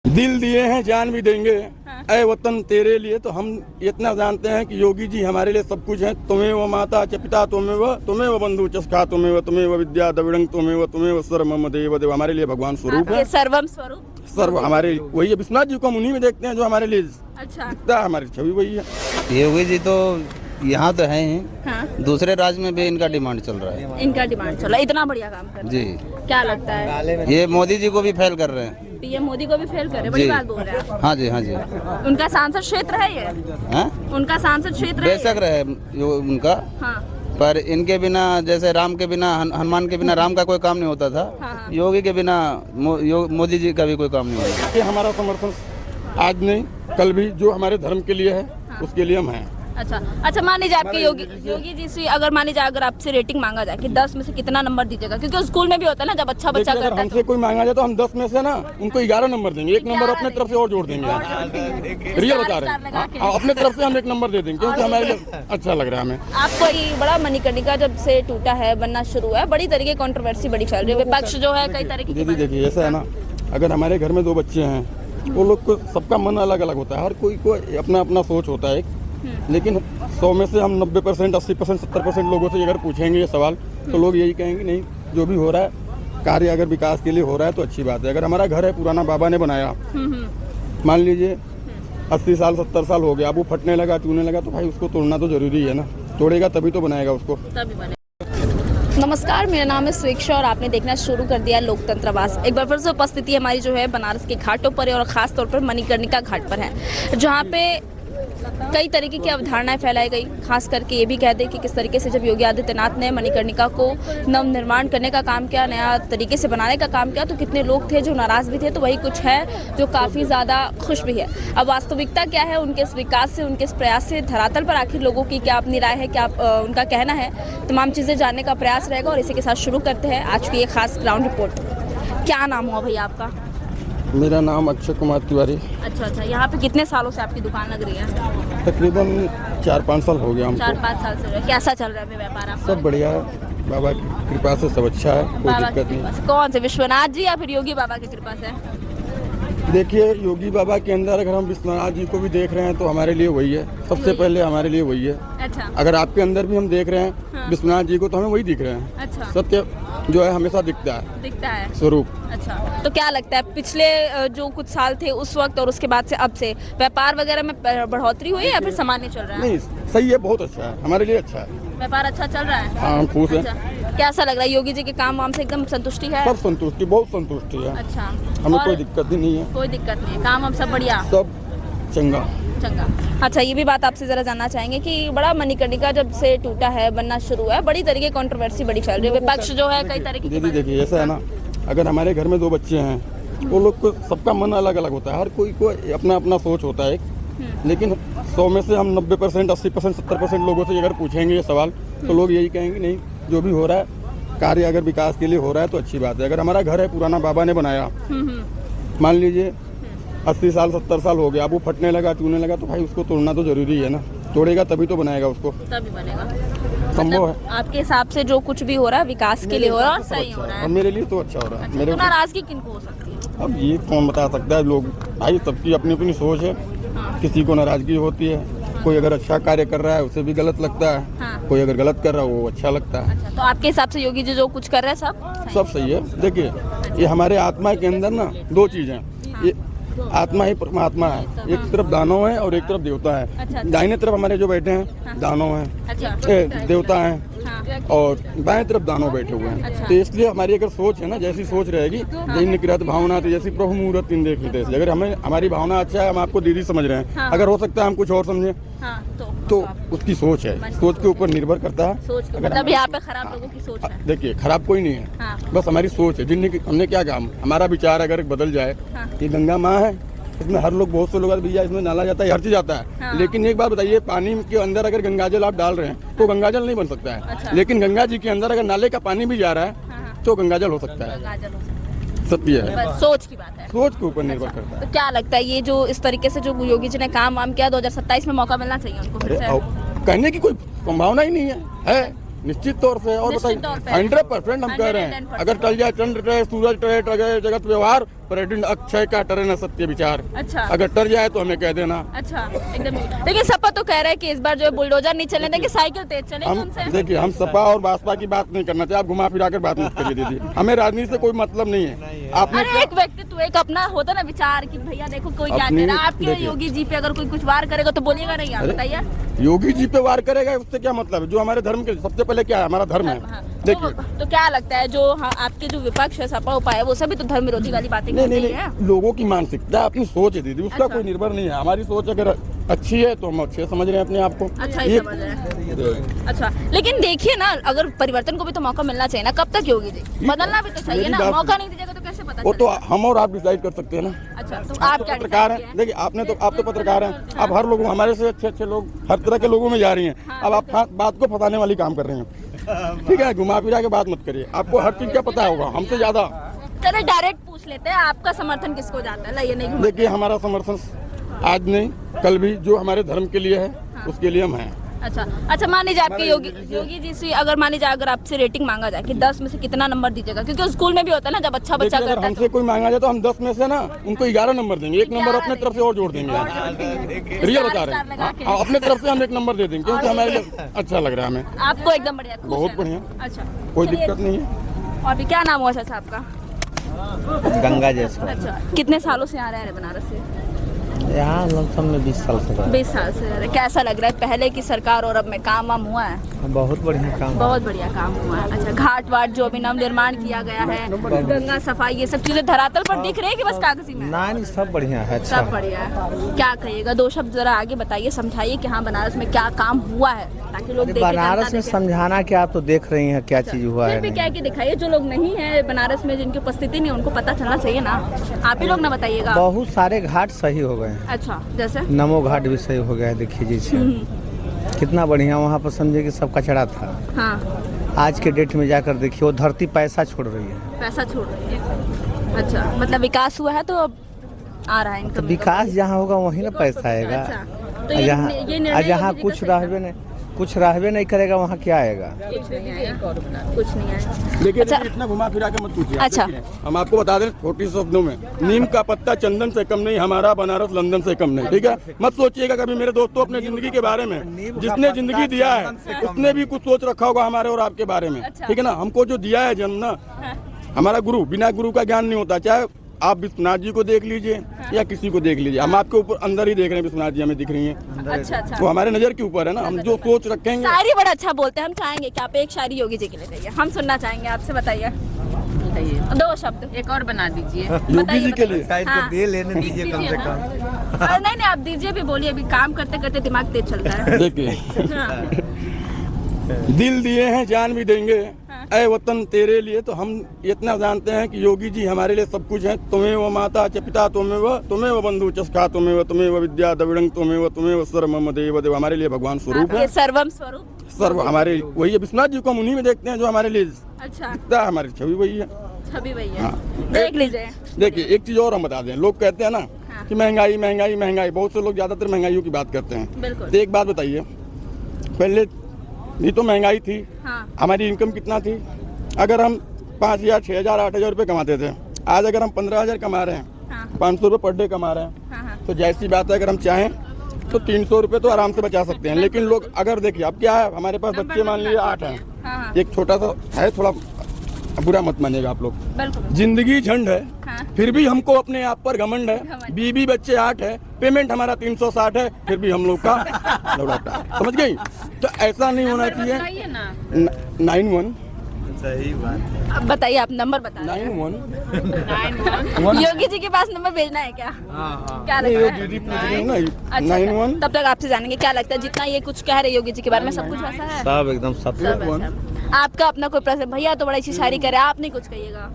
दिल दिए हैं जान भी देंगे, हाँ। ऐ वतन तेरे लिए। तो हम इतना जानते हैं कि योगी जी हमारे लिए सब कुछ है। तुम्हें माता च पिता तुम्हें बंधु चस्का तुम्हें विद्या द्रविड़ं तुम्हें सर्व मम देव देव। हमारे लिए भगवान स्वरूप आपके है। सर्वम स्वरूप। सर्व हमारे वही है। विश्वनाथ जी को हम उन्हीं में देखते हैं जो हमारे लिए अच्छा। दिखता है, हमारी छवि वही है। योगी जी तो यहाँ तो है ही, हाँ। दूसरे राज्य में भी इनका डिमांड चल रहा है इनका डिमांड चला, इतना बढ़िया काम कर रहे जी। हैं। क्या लगता है ये मोदी जी को भी फेल कर रहे हैं। पीएम मोदी को भी फेल करे? बड़ी जी। बात बोल रहे हैं आप। हाँ जी, हाँ जी। उनका सांसद क्षेत्र है ये? हाँ? उनका सांसद क्षेत्र है ये? बेशक रहे उनका, हाँ। पर इनके बिना, जैसे राम के बिना, हनुमान के बिना राम का कोई काम नहीं होता था, हाँ। योगी के बिना मोदी जी का भी कोई काम नहीं होता। ये हमारा समर्थन आज नहीं कल भी जो हमारे धर्म के लिए है उसके लिए हम हैं। अच्छा अच्छा, मान लीजिए आपके योगी जी से अगर मान लीजिए अगर आपसे रेटिंग मांगा जाए कि 10 में से कितना नंबर दीजिएगा? क्योंकि स्कूल में भी होता है ना, जब अच्छा बच्चा देखिए, अगर करता है हमसे कोई मांगा जाए तो हम 10 में से ना उनको 11 नंबर देंगे। एक नंबर अपने तरफ से और जोड़ देंगे। रियल बता रहे हैं। हाँ, अपने तरफ से हम एक नंबर दे देंगे क्योंकि हमारे लिए अच्छा लग रहा है हमें। आपको ये बड़ा मणिकर्णिका जब से टूटा है, बनना शुरू है, बड़ी तरीके कंट्रोवर्सी बड़ी फैल रही है, विपक्ष जो है कई तरीके की दीदी देखिए, ऐसा है ना, अगर हमारे घर में 2 बच्चे हैं, वो लोग को सबका मन अलग अलग होता है, हर कोई को अपना अपना सोच होता है। लेकिन 100 में से हम 90%, 80%, 70% लोगों से अगर पूछेंगे ये सवाल तो लोग यही कहेंगे नहीं, जो भी हो रहा है कार्य अगर विकास के लिए हो रहा है तो अच्छी बात है। अगर हमारा घर है पुराना बाबा ने बनाया, मान लीजिए 80 साल 70 साल हो गया, अब वो फटने लगा टूटने लगा तो भाई उसको तोड़ना तो जरूरी है ना। तोड़ेगा तभी तो बनाएगा उसको। तभी बने। नमस्कार, मेरा नाम है स्वेक्षा और आपने देखना शुरू कर दिया लोकतंत्र आवाज। एक बार फिर से उपस्थिति हमारी जो है बनारस के घाटों पर है और खास तौर पर मणिकर्णिका घाट पर है, जहाँ पे कई तरीके की अवधारणाएं फैलाई गई। खास करके ये भी कह दें कि किस तरीके से जब योगी आदित्यनाथ ने मणिकर्णिका को नवनिर्माण करने का काम किया, नया तरीके से बनाने का काम किया, तो कितने लोग थे जो नाराज भी थे, तो वही कुछ है जो काफ़ी ज़्यादा खुश भी है। अब वास्तविकता क्या है उनके इस विकास से, उनके इस प्रयास से, धरातल पर आखिर लोगों की क्या अपनी राय है, क्या उनका कहना है, तमाम चीज़ें जानने का प्रयास रहेगा। और इसी के साथ शुरू करते हैं आज की ये खास ग्राउंड रिपोर्ट। क्या नाम हुआ भैया आपका? मेरा नाम अक्षय कुमार तिवारी। अच्छा अच्छा, यहाँ पे कितने सालों से आपकी दुकान लग रही है? तकरीबन 4-5 साल हो गया हमको। 4-5 साल से। कैसा चल रहा है व्यापार आपका? सब बढ़िया है, बाबा की कृपा से सब अच्छा है, कोई बाबा की दिक्कत कृपा नहीं। से। कौन से, विश्वनाथ जी या फिर योगी बाबा की कृपा से? देखिए, योगी बाबा के अंदर अगर हम विश्वनाथ जी को भी देख रहे हैं तो हमारे लिए वही है, सबसे पहले हमारे लिए वही है। अच्छा अगर आपके अंदर भी हम देख रहे हैं हाँ। विश्वनाथ जी को तो हमें वही दिख रहे हैं। अच्छा, सत्य जो है हमेशा दिखता है, दिखता है स्वरूप। अच्छा, तो क्या लगता है पिछले जो कुछ साल थे उस वक्त और उसके बाद से अब से व्यापार वगैरह में बढ़ोतरी हुई है या फिर सामान्य चल रहा है? नहीं, सही है, बहुत अच्छा है, हमारे लिए अच्छा है। व्यापार अच्छा चल रहा है? हाँ, हम खुश हैं। अच्छा, कैसा लग रहा है योगी जी के काम वाम से? एकदम संतुष्टि है? सब संतुष्टि, बहुत संतुष्टि है, अच्छा, हमें और कोई दिक्कत ही नहीं है, कोई दिक्कत नहीं है, काम हम सब बढ़िया सब चंगा। चंगा। अच्छा, ये भी बात आपसे जरा जानना चाहेंगे कि बड़ा मणिकर्णिका जब से टूटा है, बनना शुरू है, बड़ी तरीके कंट्रोवर्सी बड़ी फैल रही है, विपक्ष जो है कई तरीके की दीदी देखिए, ऐसा है ना, अगर हमारे घर में 2 बच्चे हैं, वो लोग को सबका मन अलग अलग होता है, हर कोई को अपना अपना सोच होता है। लेकिन 100 में से हम 90%, 80%, 70% लोगों से अगर पूछेंगे ये सवाल तो लोग यही कहेंगे नहीं, जो भी हो रहा है कार्य अगर विकास के लिए हो रहा है तो अच्छी बात है। अगर हमारा घर है पुराना बाबा ने बनाया, मान लीजिए 80 साल 70 साल हो गया, अब वो फटने लगा टूटने लगा तो भाई उसको तोड़ना तो जरूरी है ना। तोड़ेगा तभी तो बनाएगा उसको। तभी बनेगा। संभव है। आपके हिसाब से जो कुछ भी हो रहा है विकास के लिए हो रहा है और सही हो रहा है? और मेरे लिए तो अच्छा हो रहा है। मेरे तो नाराजगी किनको हो सकती है? अब ये कौन बता सकता है, लोग भाई सबकी अपनी अपनी सोच है। किसी को नाराजगी होती है, कोई अगर अच्छा कार्य कर रहा है उसे भी गलत लगता है, हाँ। कोई अगर गलत कर रहा है वो अच्छा लगता है। अच्छा, तो आपके हिसाब से योगी जी जो कुछ कर रहे हैं सब सही है। देखिए, ये हमारे आत्मा के अंदर ना 2 चीज़ हैं, ये आत्मा ही परमात्मा है। एक तरफ दानव है और एक तरफ देवता है। अच्छा। दाहिने तरफ हमारे जो बैठे हैं दानव हैं, अच्छा, देवता हैं, हाँ। और बाएं तरफ दानव बैठे हुए हैं। अच्छा। तो इसलिए हमारी अगर सोच है ना, जैसी सोच रहेगी, जैन निकृत भावना तो जैसी प्रभु मुहूर्त इन देखते हैं। अगर हमें हमारी भावना अच्छा है, हम आपको दीदी समझ रहे हैं, हाँ। अगर हो सकता है हम कुछ और समझें हाँ, तो उसकी सोच है, सोच के ऊपर निर्भर करता है। सोच को, अगर मतलब यहाँ पे खराब लोगों की सोच है। देखिए, खराब कोई नहीं है, हाँ। बस हमारी सोच है। जिनने हमने क्या काम, हमारा विचार अगर बदल जाए, हाँ। ये गंगा माँ है, इसमें हर लोग, बहुत से लोग भैया इसमें नाला जाता है, हर चीज जाता है। हाँ। लेकिन एक बात बताइए, पानी के अंदर अगर गंगाजल आप डाल रहे हैं तो गंगाजल नहीं बन सकता है। अच्छा। लेकिन गंगा जी के अंदर अगर नाले का पानी भी जा रहा है हाँ। तो गंगाजल हो सकता है। गाजर हो सकता है। सत्य है, बस सोच की बात है। सोच के ऊपर निर्भर करता है। तो क्या लगता है ये जो इस तरीके से जो योगी जी ने काम वाम किया, 2027 में मौका मिलना चाहिए उनको फिर अरे से? कहने की कोई संभावना ही नहीं है, निश्चित तौर से। और निश्चित तौर पे। 100% हम कह रहे हैं, 110%। अगर टल जाए चंद्र टले सूरज टले टले जगत व्यवहार, पर्यटन अक्षय का टरे न सत्य विचार। अच्छा। अगर टर जाए तो हमें कह देना। अच्छा, एकदम। लेकिन सपा तो कह रहा है कि इस बार जो है बुलडोजर नहीं चलने देंगे, साइकिल तेज चलेगी हम उनसे। देखिए, हम सपा और भाजपा की बात नहीं करना चाहिए। आप घुमा फिरा कर बात मत करिए दीदी, हमें राजनीति से कोई मतलब नहीं है। आपने अरे एक व्यक्तित्व, एक अपना होता ना विचार कि भैया देखो कोई क्या अपनी- कह रहा है। आपके देखिए। योगी जी पे अगर कोई कुछ वार करेगा तो बोलिएगा नहीं, आप बताइए। योगी जी पे वार करेगा उससे क्या मतलब है? जो हमारे धर्म के सबसे पहले क्या है, हमारा धर्म हाँ, है। तो, देखिए, तो क्या लगता है जो आपके जो विपक्ष है, सपा उपाय है, वो सभी तो धर्म विरोधी वाली बातें नहीं करते नहीं ही है। नहीं, लोगों की मानसिकता अपनी सोच है दीदी, उसका अच्छा। कोई निर्भर नहीं है। हमारी सोच अगर अच्छी है तो हम अच्छे समझ रहे हैं अपने आप को। अच्छा ही समझ रहे हैं। अच्छा, लेकिन देखिए ना, अगर परिवर्तन को भी तो मौका मिलना चाहिए ना। कब तक योगी जी? बदलना भी तो चाहिए मेरी ना। बात- मौका नहीं दीजिएगा तो कैसे पता वो तो चलेगा? हम और आप डिसाइड कर सकते हैं ना। अच्छा, तो आप आप तो क्या पत्रकार decide हैं। किए? देखिए, आप तो पत्रकार हैं। आप हर लोगों, हमारे से अच्छे अच्छे लोग हर तरह के लोगों में जा रही हैं। हाँ, अब आप बात को फंसाने वाली काम कर रहे हैं। ठीक है, घुमा फिरा के बात मत करिए। आपको हर चीज का पता होगा हमसे ज्यादा। चलो डायरेक्ट पूछ लेते हैं, आपका समर्थन किसको जाता है? लाइए, नहीं घुमा- देखिए, हमारा समर्थन आज नहीं कल भी जो हमारे धर्म के लिए है उसके लिए हम हैं। अच्छा, मान लीजिए आपके योगी जी से अगर मान लीजिए अगर आपसे रेटिंग मांगा जाए कि 10 में से कितना नंबर दीजिएगा? क्योंकि स्कूल में भी होता है ना, जब अच्छा बच्चा देखिए, अगर करता है हमसे कोई मांगा जाए तो हम 10 में से ना उनको 11 नंबर देंगे। एक नंबर 11 अपने तरफ से और जोड़ देंगे। रियल बता रहे हैं। लगा के। हाँ, अपने तरफ से हम एक नंबर दे देंगे क्योंकि हमारे लिए अच्छा लग रहा है हमें। आपको एकदम बढ़िया, खुश बहुत है? बढ़िया, अच्छा, कोई चलिए। दिक्कत नहीं है। और भी क्या नाम हुआ चाचा आपका? गंगा जैसा अच्छा, कितने सालों से आ रहे हैं बनारस से? यहाँ लमसम में 20 साल से रहा 20 साल से रह रहे। कैसा लग रहा है पहले की सरकार और अब में काम वाम हुआ है? है। बहुत बढ़िया काम है। बहुत बढ़िया काम हुआ है। अच्छा, घाट वाट जो अभी नव निर्माण किया गया है, गंगा सफाई, ये सब चीजें धरातल पर दिख रही है कि बस कागजी में? नहीं सब बढ़िया है, अच्छा सब है। बढ़िया है। क्या कहिएगा, दो शब्द जरा आगे बताइए, समझाइए कि हाँ बनारस में क्या काम हुआ है, ताकि लोग देखें, बनारस जनता में देखे। समझाना क्या, आप तो देख रही हैं क्या चीज हुआ फिर है भी नहीं। क्या कि दिखाइए, जो लोग नहीं है बनारस में, जिनकी उपस्थिति नहीं है, उनको पता चलना चाहिए ना। आप ही लोग ना बताइएगा। बहुत सारे घाट सही हो गए हैं। अच्छा, जैसे नमो घाट भी सही हो गया है। देखिए जैसे कितना बढ़िया वहाँ पर, समझे कि सब कचरा था। हाँ, आज के डेट में जाकर देखिए वो धरती पैसा छोड़ रही है। पैसा छोड़ रही है। अच्छा, मतलब विकास हुआ है तो अब आ रहा है तो इनकम। विकास जहाँ होगा वहीं ना पैसा आएगा। अच्छा, तो और जहाँ ये निर्णय जहाँ योगी जी का कुछ सही था? रहबे नहीं करेगा वहाँ क्या आएगा। कुछ नहीं आएगा, कुछ नहीं आएगा। देखिए, अच्छा। इतना घुमा फिरा के मत पूछिए। अच्छा। देखिए, हम आपको बता दें छोटी शब्दों में, नीम का पत्ता चंदन से कम नहीं, हमारा बनारस लंदन से कम नहीं। ठीक है, मत सोचिएगा कभी मेरे दोस्तों अपने जिंदगी के बारे में। जिसने जिंदगी दिया है उसने भी कुछ सोच रखा होगा हमारे और आपके बारे में। अच्छा। ठीक है ना, हमको जो दिया है जन्म ना, हमारा गुरु, बिना गुरु का ज्ञान नहीं होता। चाहे आप विश्वनाथ जी को देख लीजिए या किसी को देख लीजिए, हम आपके ऊपर अंदर ही देख रहे हैं। विश्वनाथ जी हमें दिख रही हैं, अच्छा, अच्छा। वो हमारे नजर के ऊपर है ना। हम जो सोच रखेंगे। शायरी बड़ा अच्छा बोलते हैं, हम चाहेंगे कि आप एक शायरी योगी जी के लिए कहिए, हम सुनना चाहेंगे आपसे। बताइए दो शब्द। एक और बना दीजिए। योगी जी के लिए हाँ। दे लेने दीजिए कम से कम। अरे नहीं नहीं, आप दीजिए भी, बोलिए, अभी काम करते करते दिमाग तेज चलता है। देखिए, हाँ। दिल दिए हैं जान भी देंगे ऐ वतन तेरे लिए। तो हम इतना जानते हैं कि योगी जी हमारे लिए सब कुछ है। तुम्हें वो माता च पिता, तुम्हें वो बंधु चस्का, तुम्हें वो विद्या द्रविड़ंग, तुम्हें वो सर्व मम देव देव। हमारे लिए भगवान स्वरूप आपके है। सर्वम स्वरूप। सर्व हमारे वही है। विश्वनाथ जी को हम उन्हीं में देखते हैं जो हमारे लिए अच्छा, दिखता है। हमारी छवि वही है। छवि वही है। हाँ। देख लीजिए। देखिए, एक चीज और हम बता दें, लोग कहते हैं ना कि महंगाई महंगाई महंगाई, बहुत से लोग ज्यादातर महंगाई की बात करते हैं। बिल्कुल। तो एक बात बताइए, पहले भी तो महंगाई थी, हाँ, हमारी इनकम कितना थी? अगर हम 5,000 6,000 8,000 रुपये कमाते थे, आज अगर हम 15,000 कमा रहे हैं, हाँ, 500 रुपये पर डे कमा रहे हैं, हाँ, हाँ। तो जैसी बात है, अगर हम चाहें तो 300 रुपये तो आराम से बचा सकते हैं। लेकिन लोग अगर देखिए, अब क्या है, हमारे पास बच्चे मान लीजिए 8 हैं, हाँ, हाँ, एक छोटा सा है, थोड़ा बुरा मत मानिएगा आप लोग। बिल्कुल। जिंदगी झंड है, हाँ। फिर भी हमको अपने आप पर घमंड है। घमंड। बीबी बच्चे 8 है, पेमेंट हमारा 360 है, फिर भी हम लोग का लौटाता है। समझ गई? तो ऐसा नहीं होना चाहिए। बताइए ना। 91 सही बात। अब बताइए, आप नंबर बता 91 योगी जी के पास नंबर भेजना है क्या? क्या नहीं, लगता ये है? दीदी पूछ रही है ना, अच्छा, 91 तब तक आपसे जानेंगे क्या लगता है, जितना ये कुछ कह रहे योगी जी के बारे में सब कुछ वैसा है? सब एकदम सब सब ऐसा है। आपका अपना कोई प्रश्न? भैया तो बड़ा अच्छी शायरी करे, आप नहीं कुछ कहिएगा,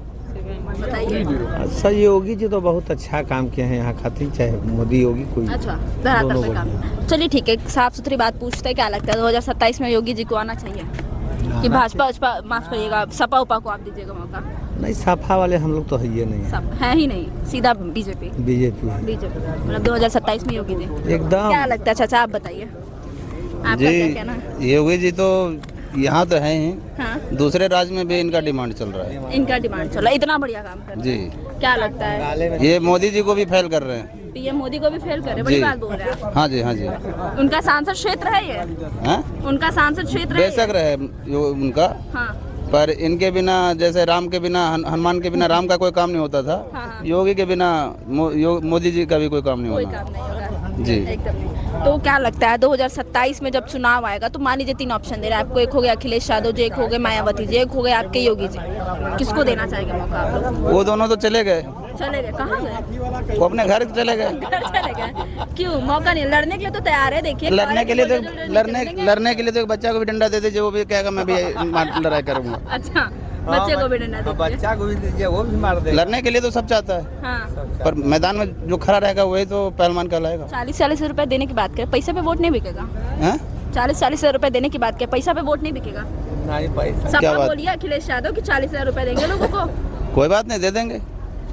बताइए। अच्छा, योगी जी तो बहुत अच्छा काम किए हैं यहाँ खातिर, चाहे मोदी योगी कोई। अच्छा, धरातल दोनों पे काम। बढ़िया। चलिए ठीक है, साफ सुथरी बात पूछते हैं, क्या लगता है 2027 में योगी जी को आना चाहिए कि भाजपा माफ करिएगा, सपा उपा को आप दीजिएगा मौका? नहीं, सफा वाले हम लोग तो है ही नहीं है। सब है ही नहीं, सीधा बीजेपी। बीजेपी है मतलब 2027 में योगी जी। एकदम। क्या लगता है चाचा, आप बताइए, आपका क्या कहना है? जी, योगी जी तो यहाँ तो है ही, हाँ दूसरे राज्य में भी इनका डिमांड चल रहा है इनका डिमांड चल रहा है, इतना बढ़िया काम कर रहे जी। हैं। क्या लगता है ये मोदी जी को भी फेल कर रहे हैं। पीएम मोदी को भी फेल करे, बड़ी जी। बात बोल रहे हैं आप। हाँ जी, हाँ जी। उनका सांसद क्षेत्र है ये, हाँ? उनका सांसद क्षेत्र है बेशक रहे उनका, हाँ पर इनके बिना, जैसे राम के बिना हनुमान के बिना राम का कोई काम नहीं होता था, हाँ। योगी के बिना मोदी जी का भी कोई काम नहीं कोई होना। काम नहीं होगा जी। एकदम नहीं। तो क्या लगता है 2027 में जब चुनाव आएगा तो मान लीजिए 3 ऑप्शन दे रहे हैं आपको, एक हो गया अखिलेश यादव जी, एक हो गए मायावती जी, एक हो गए आपके योगी जी, किसको देना चाहेंगे मौका आप लोग? वो दोनों तो चले गए, चले गए, कहाँ गए? वो अपने घर चले गए। घर चले गए, क्यों? मौका नहीं, लड़ने के लिए तो तैयार है, देखिए लड़ने के लिए तो लड़ने लड़ने के लिए तो एक बच्चा को भी डंडा दे दीजिए, वो भी कहेगा मैं भी लड़ाई करूंगा। अच्छा, बच्चे को भी डंडा दीजिए। बच्चा को भी दीजिए, वो भी मार दे। लड़ने के लिए तो सब चाहता है, हाँ, पर मैदान में जो खड़ा रहेगा वही तो पहलवान कहलाएगा। 40 रुपए देने की बात करें, पैसे पे वोट नहीं बिकेगा। हैं? 40 रुपए देने की बात करें, पैसा पे वोट नहीं बिकेगा। नहीं पैसा। क्या सबका बात? बोलिए अखिलेश यादव कि 40,000 रुपए देंगे लोगों को, कोई बात नहीं, दे देंगे।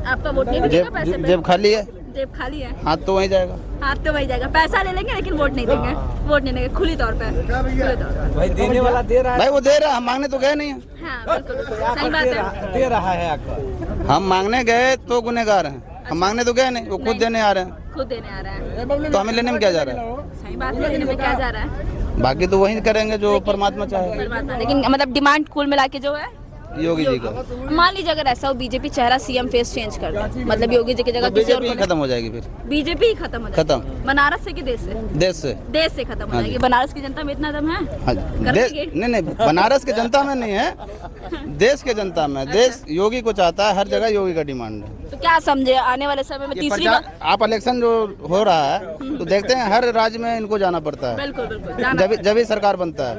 आपका वोट नहीं बिकेगा पैसे पे। जेब खाली है, जेब खाली है, हाथ तो वहीं जाएगा। हाथ तो वही जाएगा, पैसा ले लेंगे लेकिन वोट नहीं देंगे, वोट नहीं देंगे, खुली तौर पे, खुली तौर पे। भाई देने वाला दे रहा है। भाई वो दे रहा है, हम मांगने तो गए नहीं हैं। हाँ बिल्कुल सही बात है। दे रहा है आकर। हम मांगने गए तो गुनहगार हैं, हम मांगने तो गए नहीं, वो खुद नहीं। देने आ रहे हैं, खुद देने आ रहा है, तो हमें लेने में क्या जा रहा है? सही बात है, लेने में क्या जा रहा है बाकी तो वही करेंगे जो परमात्मा चाहे। परमात्मा, लेकिन मतलब डिमांड कुल मिला के जो है योगी जी का मान लीजिए अगर ऐसा हो बीजेपी चेहरा सीएम फेस चेंज कर दे, मतलब योगी जी की जगह किसी और बीजेपी को, खत्म हो जाएगी, फिर बीजेपी ही खत्म हो जाएगी। खत्म। बनारस से कि देश से? देश से। देश से खत्म हो हाँ जाएगी। जी। बनारस की जनता में इतना दम है? हाँ, कर देश लेंगे? नहीं, बनारस के जनता में नहीं है, देश के जनता में। देश योगी को चाहता है, हर जगह योगी का डिमांड है। तो क्या समझे आने वाले समय में ये तीसरी प्रचार, बार? आप इलेक्शन जो हो रहा है तो देखते हैं हर राज्य में इनको जाना पड़ता है, बिल्कुल बिल्कुल जाना जब ही सरकार बनता है।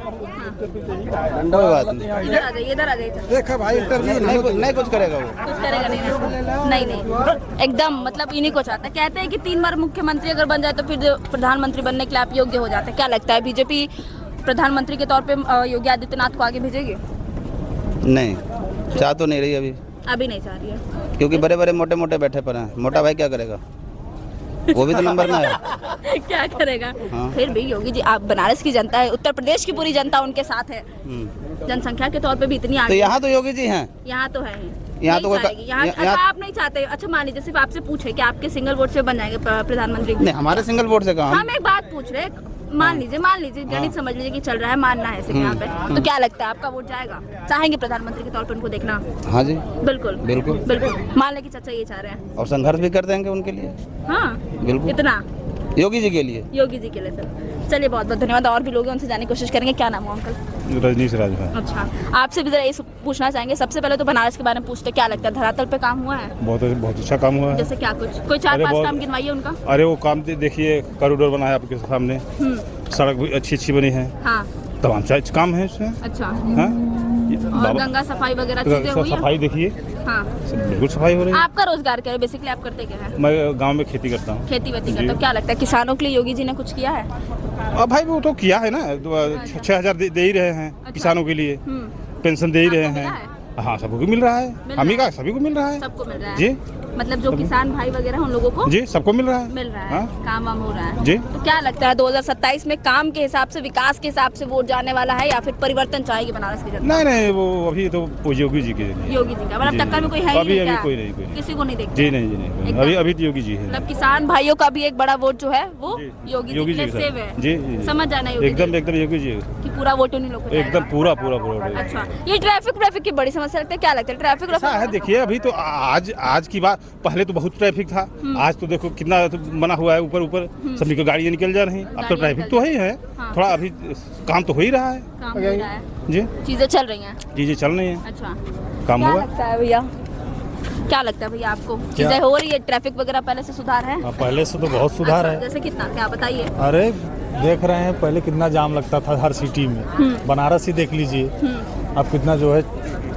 कोई बात नहीं, इधर आ जाइए, इधर आ जाइए। देखा भाई नहीं कुछ करेगा वो। कुछ करेगा नहीं नहीं एकदम, मतलब इन्हीं को चाहता है। कहते हैं कि 3 बार मुख्यमंत्री अगर बन जाए तो फिर प्रधानमंत्री बनने के लिए आप योग्य हो जाते हैं। क्या लगता है बीजेपी प्रधानमंत्री के तौर पे योगी आदित्यनाथ को आगे भेजेगी? नहीं, चाह तो नहीं रही अभी, अभी नहीं चाह रही है। क्योंकि बड़े बड़े मोटे मोटे बैठे पर हैं। मोटा भाई क्या करेगा, वो भी तो नंबर में है। क्या करेगा? हाँ। फिर भी योगी जी, आप बनारस की जनता है, उत्तर प्रदेश की पूरी जनता उनके साथ है, हम्म। जनसंख्या के तौर पे भी इतनी तो आगे। यहाँ तो योगी जी हैं। यहाँ तो है ही। यहाँ तो नहीं कोई चाहेगी। यहाँ यहाँ- अच्छा आप नहीं चाहते? अच्छा मान लीजिए सिर्फ आपसे पूछे कि आपके सिंगल वोट से बन जाएंगे प्रधानमंत्री? नहीं, हमारे सिंगल वोट से कहा हम एक बात पूछ रहे हैं, मान लीजिए गणित समझ लीजिए कि चल रहा है, मानना है सिर्फ यहाँ पे, तो क्या लगता है आपका वोट जाएगा? चाहेंगे प्रधानमंत्री के तौर पर उनको देखना? हाँ जी, बिल्कुल बिल्कुल। बिल्कुल मान लें कि चाचा ये चाह रहे हैं। और संघर्ष भी कर देंगे उनके लिए, हाँ बिल्कुल, इतना योगी जी के लिए। योगी जी के लिए सर। चलिए बहुत बहुत धन्यवाद। और भी लोग हैं, उनसे जानने की कोशिश करेंगे। क्या नाम है अंकल? रजनीश राज है। अच्छा, आपसे भी जरा ये पूछना चाहेंगे। सबसे पहले तो बनारस के बारे में पूछते, क्या लगता है धरातल पे काम हुआ है? बहुत अच्छा काम हुआ है। जैसे क्या कुछ कोई 4-5 बहुत- काम गिनवाइए उनका। अरे वो काम देखिए, कॉरिडोर बना है आपके सामने, सड़क भी अच्छी बनी है, हाँ तमाम काम है इसमें। अच्छा, हाँ? ये और बाबा- गंगा सफाई वगैरह चीजें हुई हैं? सफाई देखिए, हाँ। बिल्कुल सफाई हो रही है। आपका रोजगार क्या है? बेसिकली आप करते क्या है? मैं गांव में खेती करता हूँ। खेती वेती करते जी। हो। क्या लगता है किसानों के लिए योगी जी ने कुछ किया है? अब भाई वो तो किया है ना, 6,000 दे ही रहे हैं किसानों के लिए, पेंशन दे ही रहे आपको मिला हैं। हाँ, सबको मिल रहा है, मिल हम ही रहा का सभी को मिल रहा है। सबको मिल रहा है? जी मतलब जो किसान भाई वगैरह उन लोगों को जी, सबको मिल रहा है। मिल रहा है, हाँ? काम वाम हो रहा है जी। तो क्या लगता है 2027 में काम के हिसाब से, विकास के हिसाब से वोट जाने वाला है या फिर परिवर्तन चाहेगी बनारस की जनता? नहीं, वो अभी तो वो योगी जी के लिए। योगी जी का मतलब जी, टक्कर में कोई है ही अभी नहीं अभी क्या? कोई नहीं, किसी को नहीं देखते? जी नहीं, एकदम। अभी तो योगी जी है। मतलब किसान भाइयों का भी एक बड़ा वोट जो है वो जी, योगी जी योगी के जी लिए के सेव साथ। है। जी, जी। समझ जाना योगी एकदम जी एकदम योगी जी, कि पूरा वोट उन्हीं लोग को एकदम जाएगा। पूरा। अच्छा, ये ट्रैफिक की बड़ी समस्या लगता है। क्या लगता है ट्रैफिक? ऐसा है, देखिए अभी तो आज की बात, पहले तो बहुत ट्रैफिक था, आज तो देखो कितना तो बना हुआ है, ऊपर सभी को गाड़ियाँ निकल जा रही। अब तो गाड़ियाँ ट्रैफिक निकल तो ही है, हाँ। थोड़ा अभी काम तो हो ही रहा है। काम हो रहा है, जी चीजें चल रही हैं। जी चल रही है, अच्छा, काम क्या होगा। लगता है भैया? क्या लगता है भैया आपको? चीजें हो रही है, ट्रैफिक वगैरह पहले से सुधार है? पहले से तो बहुत सुधार अच्छा, है। जैसे कितना, क्या बताइए? अरे देख रहे हैं पहले कितना जाम लगता था हर सिटी में, बनारस ही देख लीजिए अब कितना जो है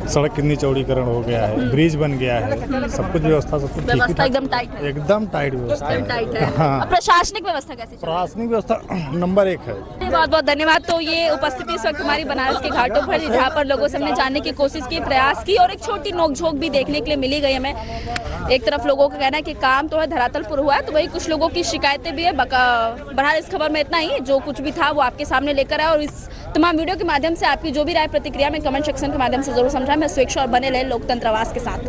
सड़क कितनी चौड़ीकरण हो गया है, ब्रिज बन गया है, सब कुछ व्यवस्था सब कुछ ठीक ही व्यवस्था ठाक, एकदम टाइट है, एकदम टाइट व्यवस्था एकदम है। टाइट है। हाँ। अब प्रशासनिक व्यवस्था कैसी चल रही है? प्रशासनिक व्यवस्था नंबर 1 है। बहुत बहुत धन्यवाद। तो ये उपस्थिति इस वक्त हमारी बनारस के घाटों पर, जहाँ पर लोगों से हमने जानने की कोशिश की, प्रयास की, और एक छोटी नोकझोंक भी देखने के लिए मिली गई हमें। एक तरफ लोगों का कहना है कि काम तो है धरातल पर हुआ है, तो वही कुछ लोगों की शिकायतें भी है। बहरहाल इस खबर में इतना ही, जो कुछ भी था वो आपके सामने लेकर आया, और इस तमाम वीडियो के माध्यम से आपकी जो भी राय प्रतिक्रिया में कमेंट सेक्शन के माध्यम से जरूर समझा। मैं स्वेक्षा और बने रहे लोकतंत्र आवाज के साथ।